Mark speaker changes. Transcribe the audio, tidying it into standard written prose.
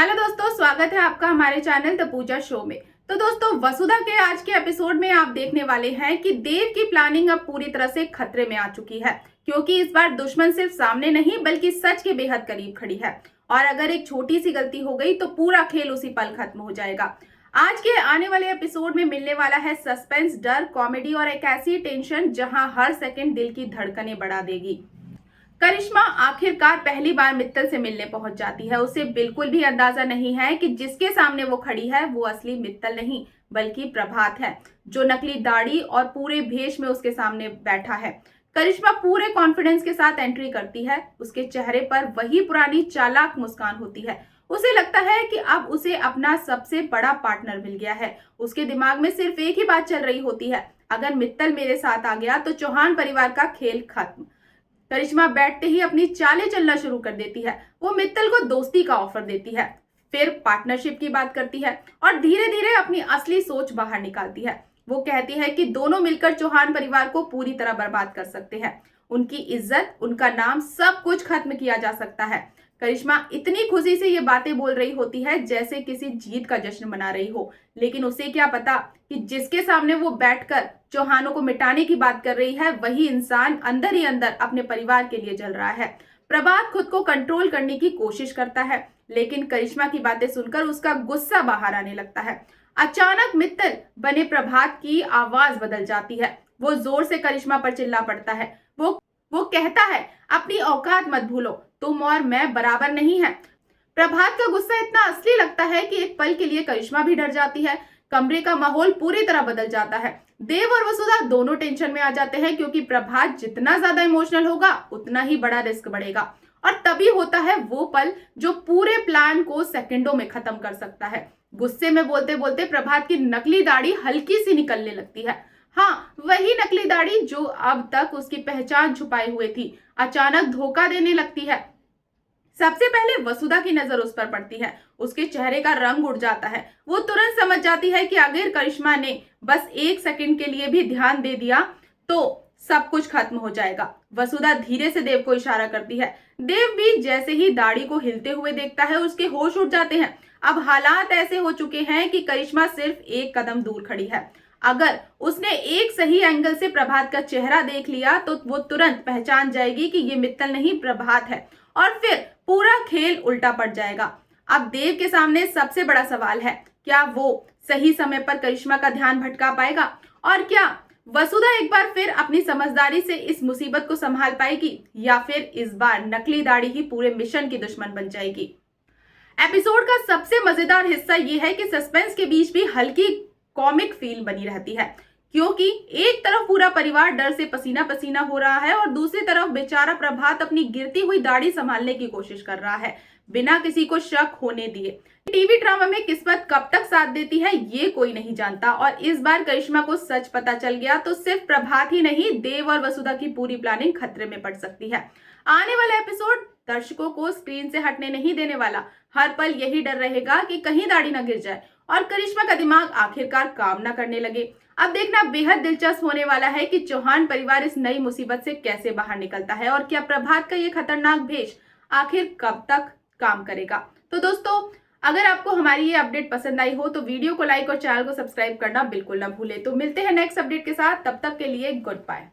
Speaker 1: Hello दोस्तों, स्वागत है आपका हमारे चैनल द पूजा शो में। तो दोस्तों, वसुधा के आज के एपिसोड में आप देखने वाले हैं कि देव की प्लानिंग अब पूरी तरह से खतरे में आ चुकी है, क्योंकि इस बार दुश्मन सिर्फ सामने नहीं बल्कि सच के बेहद करीब खड़ी है। और अगर एक छोटी सी गलती हो गई तो पूरा खेल उसी पल खत्म हो जाएगा। आज के आने वाले एपिसोड में मिलने वाला है सस्पेंस, डर, कॉमेडी और एक ऐसी टेंशन जहां हर सेकंड दिल की धड़कनें बढ़ा देगी। करिश्मा आखिरकार पहली बार मित्तल से मिलने पहुंच जाती है। उसे बिल्कुल भी अंदाजा नहीं है कि जिसके सामने वो खड़ी है वो असली मित्तल नहीं बल्कि प्रभात है, जो नकली दाढ़ी और पूरे भेष में उसके सामने बैठा है। करिश्मा पूरे कॉन्फिडेंस के साथ एंट्री करती है। उसके चेहरे पर वही पुरानी चालाक मुस्कान होती है। उसे लगता है कि अब उसे अपना सबसे बड़ा पार्टनर मिल गया है। उसके दिमाग में सिर्फ एक ही बात चल रही होती है, अगर मित्तल मेरे साथ आ गया तो चौहान परिवार का खेल खत्म। करिश्मा बैठते ही अपनी चालें चलना शुरू कर देती है। वो मित्तल को दोस्ती का ऑफर देती है, फिर पार्टनरशिप की बात करती है और धीरे धीरे अपनी असली सोच बाहर निकालती है। वो कहती है कि दोनों मिलकर चौहान परिवार को पूरी तरह बर्बाद कर सकते हैं। उनकी इज्जत, उनका नाम, सब कुछ खत्म किया जा सकता है। करिश्मा इतनी खुशी से ये बातें बोल रही होती है जैसे किसी जीत का जश्न मना रही हो, लेकिन उसे क्या पता कि जिसके सामने वो बैठकर चौहानों को मिटाने की बात कर रही है वही इंसान अंदर ही अंदर अपने परिवार के लिए जल रहा है। प्रभात खुद को कंट्रोल करने की कोशिश करता है, लेकिन करिश्मा की बातें सुनकर उसका गुस्सा बाहर आने लगता है। अचानक मित्तल बने प्रभात की आवाज बदल जाती है। वो जोर से करिश्मा पर चिल्ला पड़ता है। वो कहता है, अपनी औकात मत भूलो, तुम और मैं बराबर नहीं है। प्रभात का गुस्सा इतना असली लगता है कि एक पल के लिए करिश्मा भी डर जाती है। कमरे का माहौल पूरी तरह बदल जाता है। देव और वसुधा दोनों टेंशन में आ जाते हैं, क्योंकि प्रभात जितना ज्यादा इमोशनल होगा उतना ही बड़ा रिस्क बढ़ेगा। और तभी होता है वो पल जो पूरे प्लान को सेकंडों में खत्म कर सकता है। गुस्से में बोलते बोलते प्रभात की नकली दाढ़ी हल्की सी निकलने लगती है। हाँ, वही नकली दाढ़ी जो अब तक उसकी पहचान छुपाए हुए थी, अचानक धोखा देने लगती है। सबसे पहले वसुधा की नजर उस पर पड़ती है। उसके चेहरे का रंग उड़ जाता है। वो तुरंत समझ जाती है कि अगर करिश्मा ने बस एक सेकंड के लिए भी ध्यान दे दिया तो सब कुछ खत्म हो जाएगा। वसुधा धीरे से देव को इशारा करती है। देव भी जैसे ही दाढ़ी को हिलते हुए देखता है उसके होश उड़ जाते हैं। अब हालात ऐसे हो चुके हैं कि करिश्मा सिर्फ एक कदम दूर खड़ी है। अगर उसने एक सही एंगल से प्रभात का चेहरा देख लिया तो वो तुरंत पहचान जाएगी कि ये मित्तल नहीं प्रभात है, और फिर पूरा खेल उल्टा पड़ जाएगा। अब देव के सामने सबसे बड़ा सवाल है, क्या वो सही समय पर करिश्मा का ध्यान भटका पाएगा, और क्या वसुधा एक बार फिर अपनी समझदारी से इस मुसीबत को संभाल पाएगी, या फिर इस बार नकली दाढ़ी ही पूरे मिशन की दुश्मन बन जाएगी। एपिसोड का सबसे मजेदार हिस्सा यह है कि सस्पेंस के बीच भी हल्की कॉमिक फील बनी रहती है, क्योंकि एक तरफ पूरा परिवार डर से पसीना पसीना हो रहा है और दूसरी तरफ बेचारा प्रभात अपनी गिरती हुई दाढ़ी संभालने की कोशिश कर रहा है बिना किसी को शक होने दिए। टीवी ड्रामा में किस्मत कब तक साथ देती है ये कोई नहीं जानता, और इस बार करिश्मा को सच पता चल गया तो सिर्फ प्रभात ही नहीं, देव और वसुधा की पूरी प्लानिंग खतरे में पड़ सकती है। आने वाला एपिसोड दर्शकों को स्क्रीन से हटने नहीं देने वाला। हर पल यही डर रहेगा कि कहीं दाढ़ी न गिर जाए और करिश्मा का दिमाग आखिरकार काम न करने लगे। अब देखना बेहद दिलचस्प होने वाला है कि चौहान परिवार इस नई मुसीबत से कैसे बाहर निकलता है, और क्या प्रभात का ये खतरनाक भेष आखिर कब तक काम करेगा। तो दोस्तों, अगर आपको हमारी ये अपडेट पसंद आई हो तो वीडियो को लाइक और चैनल को सब्सक्राइब करना बिल्कुल ना भूले। तो मिलते हैं नेक्स्ट अपडेट के साथ, तब तक के लिए गुड बाय।